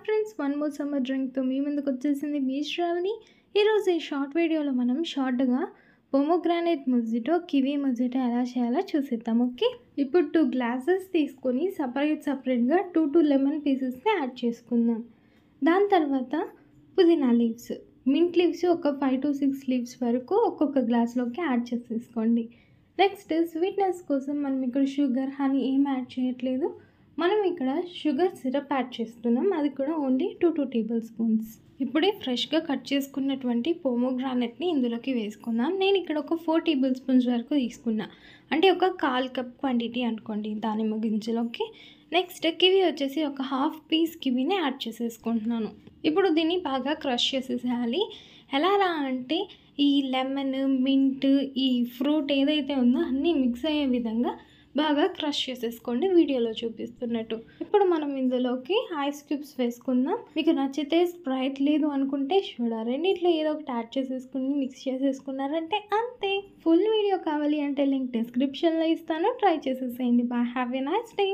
Friends, one more summer డ్రింక్తో మీ ముందుకు వచ్చేసింది మీ శ్రావణి. ఈరోజు ఈ షార్ట్ వీడియోలో మనం షార్ట్గా పొమోగ్రానేట్ మొజిటో, కివీ మొజిటో ఎలా చేయాలో చూసేద్దాం. ఓకే, ఇప్పుడు 2 గ్లాసెస్ తీసుకొని సపరేట్గా 2 లెమన్ పీసెస్ని యాడ్ చేసుకుందాం. దాని తర్వాత పుదీనా లీవ్స్, మింట్ లీవ్స్ ఒక 5 to 6 లీవ్స్ వరకు ఒక్కొక్క గ్లాస్లోకి యాడ్ చేసేసుకోండి. నెక్స్ట్ స్వీట్నెస్ కోసం మనం ఇక్కడ షుగర్, హనీ ఏం యాడ్ చేయట్లేదు. మనం ఇక్కడ షుగర్ సిరప్ యాడ్ చేస్తున్నాం. అది కూడా ఓన్లీ 2 టేబుల్ స్పూన్స్. ఇప్పుడే ఫ్రెష్గా కట్ చేసుకున్నటువంటి పోమోగ్రానెట్ని ఇందులోకి వేసుకుందాం. నేను ఇక్కడ ఒక 4 టేబుల్ స్పూన్స్ వరకు తీసుకున్నా, అంటే ఒక 1/4 కప్ క్వాంటిటీ అనుకోండి దానిమ్మ గింజలోకి. నెక్స్ట్ కివీ వచ్చేసి ఒక హాఫ్ పీస్ కివీని యాడ్ చేసేసుకుంటున్నాను. ఇప్పుడు దీన్ని బాగా క్రష్ చేసేసేయాలి. ఎలా రా అంటే ఈ లెమన్, మింట్, ఈ ఫ్రూట్ ఏదైతే ఉందో అన్నీ మిక్స్ అయ్యే విధంగా బాగా క్రష్ చేసేసుకోండి, వీడియోలో చూపిస్తున్నట్టు. ఇప్పుడు మనం ఇందులోకి ఐస్ క్యూబ్స్ వేసుకుందాం. మీకు నచ్చితే స్ప్రైట్, లేదు అనుకుంటే సోడా, రెండిట్లో ఏదో ఒకటి యాడ్ చేసేసుకుని మిక్స్ చేసేసుకున్నారంటే అంతే. ఫుల్ వీడియో కావాలి అంటే లింక్ డిస్క్రిప్షన్లో ఇస్తాను, ట్రై చేసేసేయండి. Bye, have a nice day.